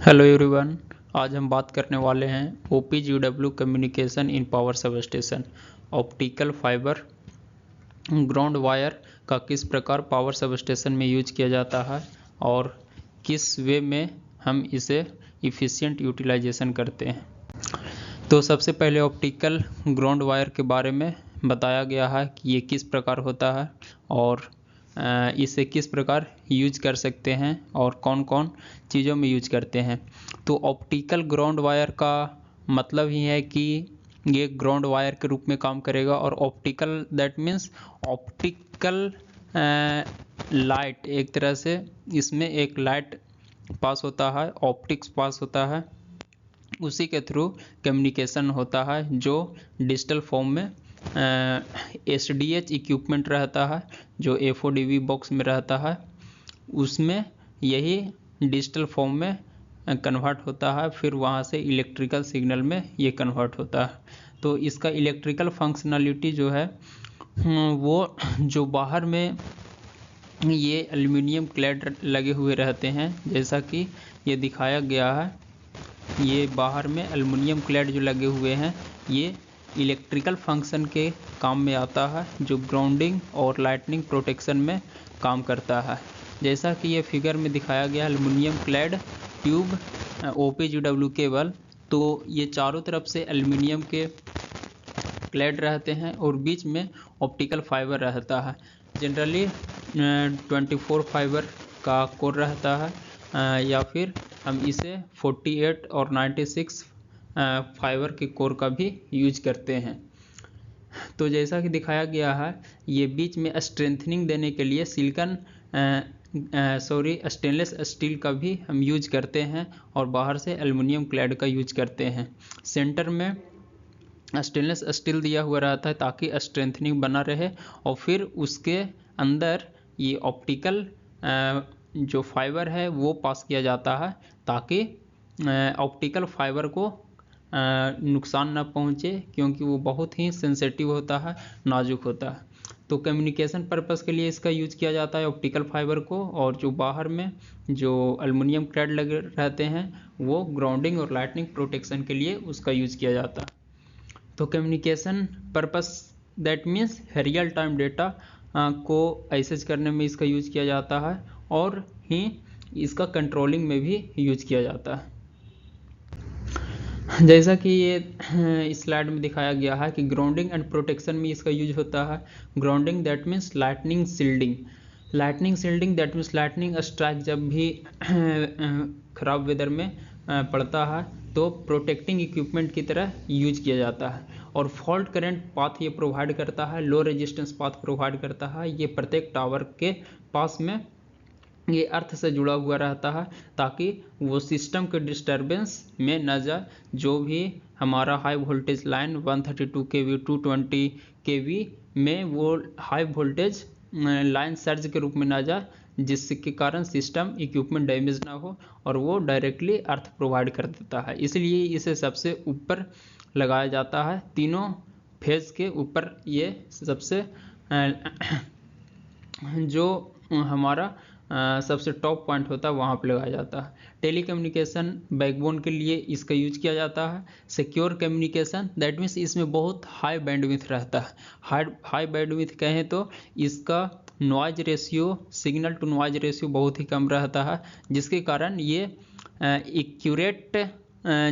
Hello everyone. आज हम बात करने वाले हैं OPGW communication in power sub station. Optical fibre ground wire का किस प्रकार पावर सब स्टेशन में यूज किया जाता है और किस वे में हम इसे इफ़िशियंट यूटिलाइजेशन करते हैं। तो सबसे पहले ऑप्टिकल ग्राउंड वायर के बारे में बताया गया है कि ये किस प्रकार होता है और इसे किस प्रकार यूज कर सकते हैं और कौन कौन चीज़ों में यूज करते हैं। तो ऑप्टिकल ग्राउंड वायर का मतलब ही है कि ये ग्राउंड वायर के रूप में काम करेगा और optical that means optical light, एक तरह से इसमें एक लाइट पास होता है, ऑप्टिक्स पास होता है, उसी के थ्रू कम्युनिकेशन होता है जो डिजिटल फॉर्म में SDH इक्विपमेंट रहता है जो FODV बॉक्स में रहता है, उसमें यही डिजिटल फॉर्म में कन्वर्ट होता है, फिर वहाँ से इलेक्ट्रिकल सिग्नल में ये कन्वर्ट होता है। तो इसका इलेक्ट्रिकल फंक्शनलिटी जो है वो जो बाहर में ये एल्युमिनियम क्लैड लगे हुए रहते हैं, जैसा कि ये दिखाया गया है, ये बाहर में एल्युमिनियम क्लैड जो लगे हुए हैं ये इलेक्ट्रिकल फंक्शन के काम में आता है जो ग्राउंडिंग और लाइटनिंग प्रोटेक्शन में काम करता है। जैसा कि ये फिगर में दिखाया गया aluminium clad tube OPGW cable, तो ये चारों तरफ से एल्युमिनियम के क्लैड रहते हैं और बीच में ऑप्टिकल फाइबर रहता है। जनरली 24 फाइबर का कोर रहता है या फिर हम इसे 48 और 96 फाइबर के कोर का भी यूज करते हैं। तो जैसा कि दिखाया गया है ये बीच में स्ट्रेंथनिंग देने के लिए स्टेनलेस स्टील का भी हम यूज करते हैं और बाहर से एल्युमिनियम क्लैड का यूज करते हैं। सेंटर में स्टेनलेस स्टील दिया हुआ रहता है ताकि स्ट्रेंथनिंग बना रहे और फिर उसके अंदर ये ऑप्टिकल जो फाइबर है वो पास किया जाता है ताकि ऑप्टिकल फाइबर को नुकसान ना पहुंचे, क्योंकि वो बहुत ही सेंसिटिव होता है, नाजुक होता है। तो कम्युनिकेशन पर्पस के लिए इसका यूज किया जाता है ऑप्टिकल फाइबर को, और जो बाहर में जो एल्युमिनियम क्लैड लगे रहते हैं वो ग्राउंडिंग और लाइटनिंग प्रोटेक्शन के लिए उसका यूज किया जाता है। तो communication purpose that means real time data को एक्सेस करने में इसका यूज किया जाता है और ही इसका कंट्रोलिंग में भी यूज किया जाता है। जैसा कि ये स्लाइड में दिखाया गया है कि ग्राउंडिंग एंड प्रोटेक्शन में इसका यूज होता है। Grounding that means lightning shielding, lightning shielding that means lightning strike जब भी खराब वेदर में पड़ता है तो प्रोटेक्टिंग इक्विपमेंट की तरह यूज किया जाता है। और फॉल्ट करंट पाथ ये प्रोवाइड करता है, लो रेजिस्टेंस पाथ प्रोवाइड करता है। ये प्रत्येक टावर के पास में ये अर्थ से जुड़ा हुआ रहता है ताकि वो सिस्टम के डिस्टरबेंस में न जाए। जो भी हमारा high voltage line 132 kV 220 kV में वो हाई वोल्टेज लाइन सर्ज के रूप में ना जाए, जिसके कारण सिस्टम इक्विपमेंट डैमेज ना हो और वो डायरेक्टली अर्थ प्रोवाइड कर देता है। इसलिए इसे सबसे ऊपर लगाया जाता है, तीनों फेज के ऊपर ये सबसे जो हमारा सबसे टॉप पॉइंट होता है वहाँ पे लगाया जाता है। टेलीकम्युनिकेशन बैकबोन के लिए इसका यूज किया जाता है। सिक्योर कम्युनिकेशन दैट मीन्स इसमें बहुत हाई बैंडविड्थ रहता है। हाई बैंडविड्थ कहें तो इसका noise ratio, signal to noise ratio बहुत ही कम रहता है, जिसके कारण ये एक्यूरेट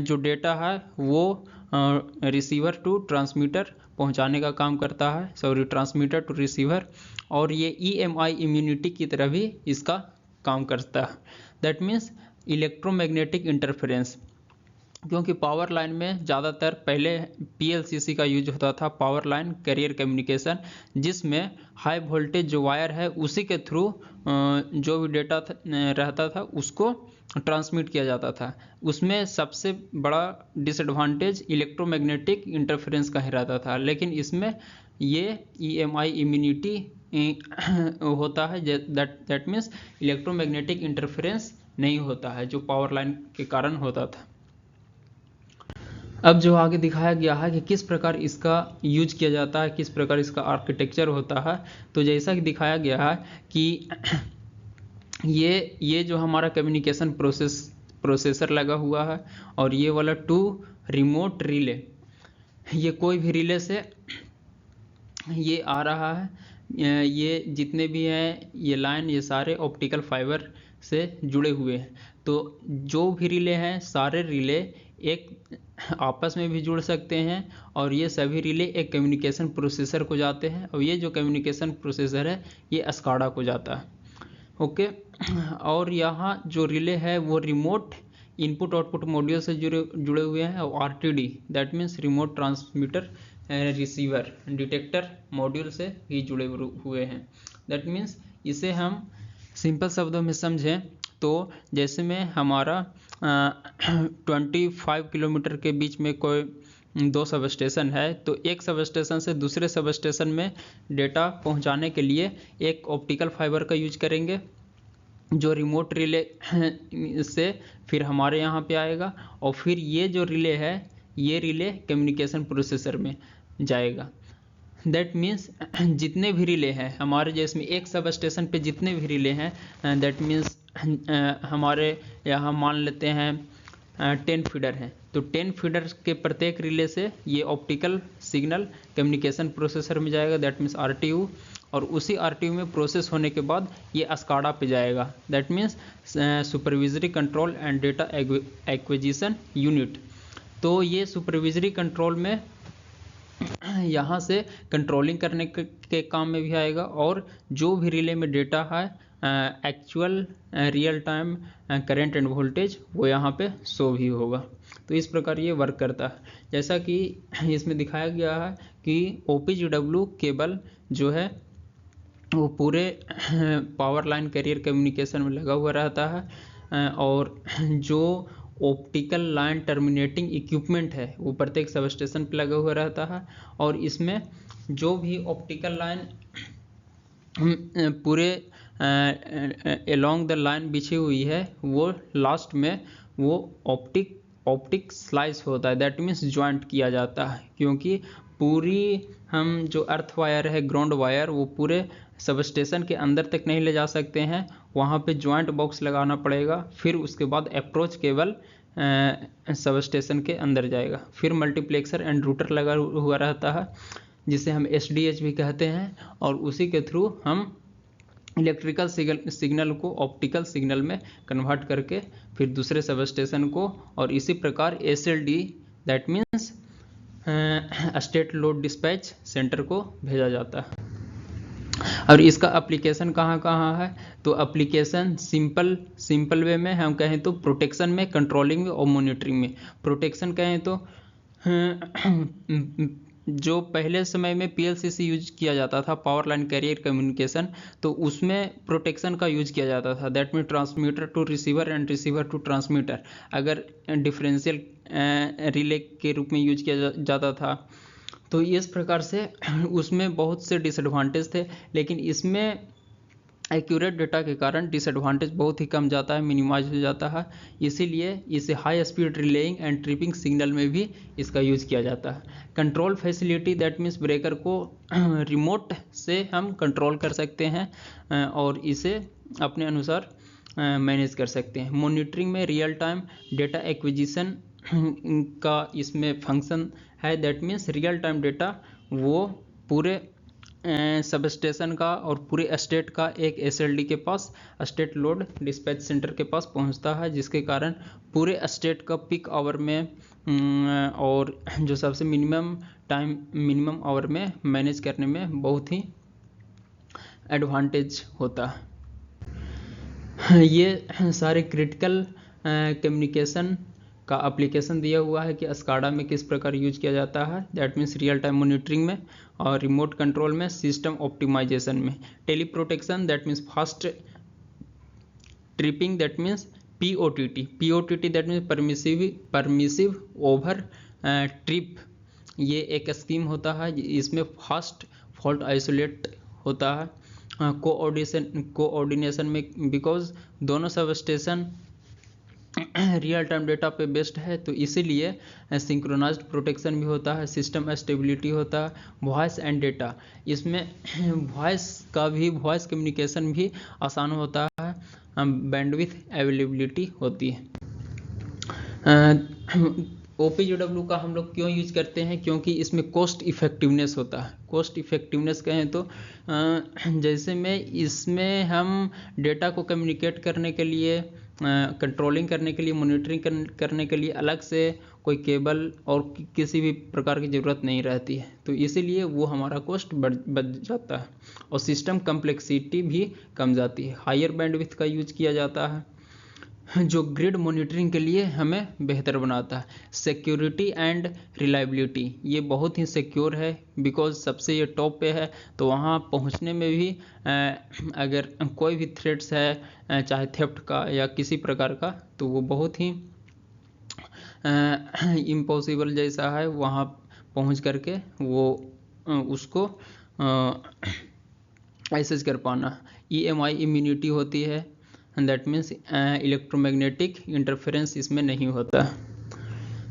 जो डेटा है वो रिसीवर टू ट्रांसमीटर पहुंचाने का काम करता है, ट्रांसमीटर टू रिसीवर। और ये EMI इम्यूनिटी की तरह भी इसका काम करता है, दैट मीन्स इलेक्ट्रोमैग्नेटिक इंटरफेरेंस। क्योंकि पावर लाइन में ज़्यादातर पहले PLCC का यूज होता था, पावर लाइन कैरियर कम्युनिकेशन, जिसमें हाई वोल्टेज जो वायर है उसी के थ्रू जो भी डेटा रहता था उसको ट्रांसमिट किया जाता था। उसमें सबसे बड़ा डिसएडवांटेज इलेक्ट्रोमैग्नेटिक इंटरफेरेंस का ही रहता था, लेकिन इसमें ये EMI इम्यूनिटी होता है, दैट मीन्स इलेक्ट्रोमैग्नेटिक इंटरफेरेंस नहीं होता है जो पावर लाइन के कारण होता था। अब जो आगे दिखाया गया है कि किस प्रकार इसका यूज किया जाता है, किस प्रकार इसका आर्किटेक्चर होता है, तो जैसा कि दिखाया गया है कि ये जो हमारा कम्युनिकेशन प्रोसेस प्रोसेसर लगा हुआ है, और ये वाला 2 रिमोट रिले, ये कोई भी रिले से ये आ रहा है। ये जितने भी हैं ये लाइन, ये सारे ऑप्टिकल फाइबर से जुड़े हुए हैं। तो जो भी रिले हैं सारे रिले एक आपस में भी जुड़ सकते हैं, और ये सभी रिले एक कम्युनिकेशन प्रोसेसर को जाते हैं, और ये जो कम्युनिकेशन प्रोसेसर है ये SCADA को जाता है। ओके, और यहाँ जो रिले है वो रिमोट इनपुट आउटपुट मॉड्यूल से जुड़े हुए हैं, और RTD that means remote transmitter receiver detector module से ही जुड़े हुए हैं। दैट मीन्स इसे हम सिंपल शब्दों में समझें तो जैसे में हमारा 25 किलोमीटर के बीच में कोई 2 सब स्टेशन है, तो एक सब स्टेशन से दूसरे सब स्टेशन में डेटा पहुंचाने के लिए एक ऑप्टिकल फाइबर का यूज करेंगे, जो रिमोट रिले से फिर हमारे यहाँ पे आएगा, और फिर ये जो रिले है ये रिले कम्युनिकेशन प्रोसेसर में जाएगा। दैट मीन्स जितने भी रिले हैं हमारे, जैसे एक सब स्टेशन पे जितने भी रिले हैं, दैट मीन्स हमारे यहाँ मान लेते हैं 10 फीडर हैं, तो 10 फीडर के प्रत्येक रिले से ये ऑप्टिकल सिग्नल कम्युनिकेशन प्रोसेसर में जाएगा, दैट मीन्स RTU, और उसी RTU में प्रोसेस होने के बाद ये SCADA पे जाएगा, that means supervisory control and data acquisition unit. तो ये सुपरविजरी कंट्रोल में यहाँ से कंट्रोलिंग करने के काम में भी आएगा, और जो भी रिले में डेटा है actual real time current end voltage वो यहाँ पे शो भी होगा। तो इस प्रकार ये वर्क करता है। जैसा कि इसमें दिखाया गया है कि OPGW केबल जो है वो पूरे पावर लाइन कैरियर कम्युनिकेशन में लगा हुआ रहता है, और जो ऑप्टिकल लाइन टर्मिनेटिंग इक्विपमेंट है वो प्रत्येक सब स्टेशन पर लगा हुआ रहता है, और इसमें जो भी ऑप्टिकल लाइन पूरे अलोंग द लाइन बिछी हुई है वो लास्ट में वो ऑप्टिक स्लाइस होता है, दैट मीन्स ज्वाइंट किया जाता है, क्योंकि पूरी हम जो अर्थ वायर है ग्राउंड वायर वो पूरे सब स्टेशन के अंदर तक नहीं ले जा सकते हैं, वहाँ पे ज्वाइंट बॉक्स लगाना पड़ेगा, फिर उसके बाद अप्रोच केबल सब स्टेशन के अंदर जाएगा, फिर मल्टीप्लेक्सर एंड रूटर लगा हुआ रहता है जिसे हम SDH भी कहते हैं, और उसी के थ्रू हम इलेक्ट्रिकल सिग्नल को ऑप्टिकल सिग्नल में कन्वर्ट करके फिर दूसरे सब स्टेशन को, और इसी प्रकार SLD that means state load dispatch centre को भेजा जाता है। और इसका एप्लीकेशन कहाँ कहाँ है, तो एप्लीकेशन सिंपल वे में हम कहें तो प्रोटेक्शन में, कंट्रोलिंग में और मॉनिटरिंग में। प्रोटेक्शन कहें तो जो पहले समय में PLC यूज किया जाता था, पावर लाइन कैरियर कम्युनिकेशन, तो उसमें प्रोटेक्शन का यूज किया जाता था, that mean transmitter to receiver and receiver to transmitter, अगर डिफरेंशियल रिले के रूप में यूज किया जाता था। तो इस प्रकार से उसमें बहुत से डिसएडवांटेज थे, लेकिन इसमें एक्यूरेट डेटा के कारण डिसएडवांटेज बहुत ही कम जाता है, मिनिमाइज हो जाता है, इसीलिए इसे high speed relying and tripping signal में भी इसका यूज किया जाता है। Control facility that means breaker को रिमोट से हम कंट्रोल कर सकते हैं और इसे अपने अनुसार मैनेज कर सकते हैं। मॉनिटरिंग में रियल टाइम डेटा एक्विजिशन का इसमें फंक्शन है, that means real time data वो पूरे सब स्टेशन का और पूरे स्टेट का एक SLD के पास, स्टेट लोड डिस्पैच सेंटर के पास पहुंचता है, जिसके कारण पूरे स्टेट का पीक आवर में और जो सबसे मिनिमम आवर में मैनेज करने में बहुत ही एडवांटेज होता है। ये सारे क्रिटिकल कम्युनिकेशन का एप्लीकेशन दिया हुआ है कि SCADA में किस प्रकार यूज किया जाता है, that means real time monitoring में और रिमोट कंट्रोल में, सिस्टम ऑप्टिमाइजेशन में, teleprotection that means fast tripping that means POTT that means permissive over trip, ये एक स्कीम होता है, इसमें फास्ट फॉल्ट आइसोलेट होता है। कोऑर्डिनेशन में, बिकॉज दोनों sub station real time data पे बेस्ड है, तो इसीलिए सिंक्रोनाइज्ड प्रोटेक्शन भी होता है, सिस्टम स्टेबिलिटी होता है, वॉइस एंड डेटा, इसमें वॉइस कम्युनिकेशन भी आसान होता है, बैंडविड्थ अवेलेबिलिटी होती है। OPGW का हम लोग क्यों यूज करते हैं, क्योंकि इसमें कॉस्ट इफेक्टिवनेस होता है। कॉस्ट इफेक्टिवनेस कहें तो जैसे में इसमें हम डेटा को कम्युनिकेट करने के लिए, कंट्रोलिंग करने के लिए, मॉनिटरिंग करने के लिए अलग से कोई केबल और किसी भी प्रकार की ज़रूरत नहीं रहती है, तो इसीलिए वो हमारा कॉस्ट बच जाता है और सिस्टम कम्प्लेक्सिटी भी कम जाती है। हायर बैंडविड्थ का यूज किया जाता है जो ग्रिड मॉनिटरिंग के लिए हमें बेहतर बनाता है। सिक्योरिटी एंड रिलायबिलिटी, ये बहुत ही सिक्योर है बिकॉज सबसे ये टॉप पे है, तो वहाँ पहुँचने में भी अगर कोई भी थ्रेट्स है चाहे थेफ्ट का या किसी प्रकार का, तो वो बहुत ही इम्पॉसिबल जैसा है वहाँ पहुँच करके वो उसको एक्सेस कर पाना। EMI इम्यूनिटी होती है, दैट मीन्स इलेक्ट्रोमैग्नेटिक इंटरफेरेंस इसमें नहीं होता।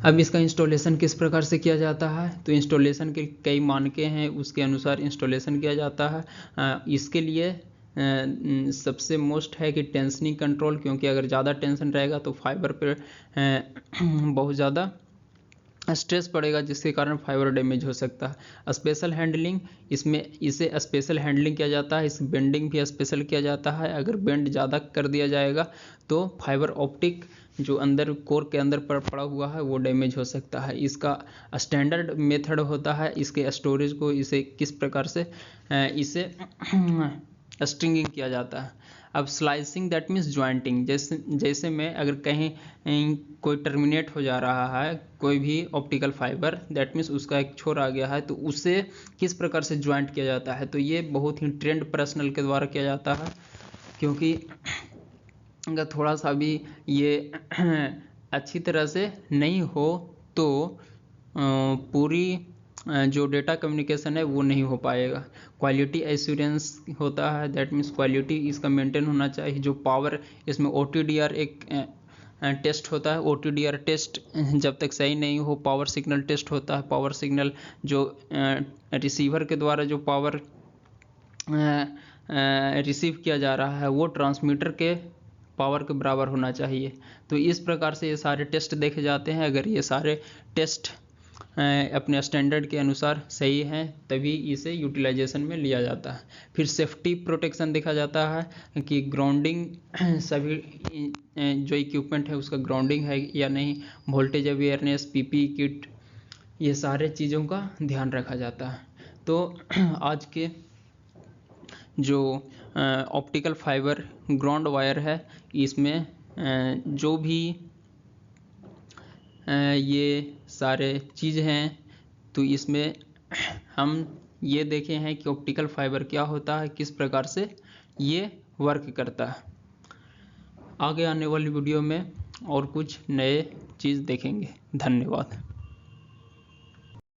अब इसका इंस्टॉलेशन किस प्रकार से किया जाता है, तो इंस्टॉलेशन के कई मानके हैं, उसके अनुसार इंस्टॉलेशन किया जाता है। इसके लिए सबसे मोस्ट है कि टेंशनिंग कंट्रोल, क्योंकि अगर ज़्यादा टेंशन रहेगा तो फाइबर पे बहुत ज़्यादा स्ट्रेस पड़ेगा जिसके कारण फाइबर डैमेज हो सकता है। स्पेशल हैंडलिंग, इसमें इसे स्पेशल हैंडलिंग किया जाता है, इस बेंडिंग भी स्पेशल किया जाता है। अगर बेंड ज़्यादा कर दिया जाएगा तो फाइबर ऑप्टिक जो अंदर कोर के अंदर पड़ा हुआ है वो डैमेज हो सकता है। इसका स्टैंडर्ड मेथड होता है इसके स्टोरेज को, इसे किस प्रकार से इसे स्ट्रिंगिंग किया जाता है। अब स्लाइसिंग दैट मीन्स ज्वाइंटिंग, जैसे में अगर कहीं कोई टर्मिनेट हो जा रहा है कोई भी ऑप्टिकल फाइबर, दैट मीन्स उसका एक छोर आ गया है, तो उसे किस प्रकार से ज्वाइंट किया जाता है, तो ये बहुत ही ट्रेंड पर्सनल के द्वारा किया जाता है। क्योंकि अगर थोड़ा सा भी ये अच्छी तरह से नहीं हो तो पूरी जो डेटा कम्युनिकेशन है वो नहीं हो पाएगा। क्वालिटी एश्योरेंस होता है, दैट मीन्स क्वालिटी इसका मेंटेन होना चाहिए। जो पावर इसमें OTDR एक टेस्ट होता है, OTDR टेस्ट जब तक सही नहीं हो, पावर सिग्नल टेस्ट होता है। पावर सिग्नल जो रिसीवर के द्वारा जो पावर रिसीव किया जा रहा है वो ट्रांसमीटर के पावर के बराबर होना चाहिए। तो इस प्रकार से ये सारे टेस्ट देखे जाते हैं। अगर ये सारे टेस्ट अपने स्टैंडर्ड के अनुसार सही हैं तभी इसे यूटिलाइजेशन में लिया जाता है। फिर सेफ्टी प्रोटेक्शन देखा जाता है कि ग्राउंडिंग सभी जो इक्विपमेंट है उसका ग्राउंडिंग है या नहीं, वोल्टेज अवेयरनेस, PPE किट, ये सारे चीज़ों का ध्यान रखा जाता है। तो आज के जो ऑप्टिकल फाइबर ग्राउंड वायर है इसमें जो भी ये सारे चीज़ हैं, तो इसमें हम ये देखे हैं कि ऑप्टिकल फाइबर क्या होता है, किस प्रकार से ये वर्क करता है। आगे आने वाली वीडियो में और कुछ नए चीज़ देखेंगे। धन्यवाद।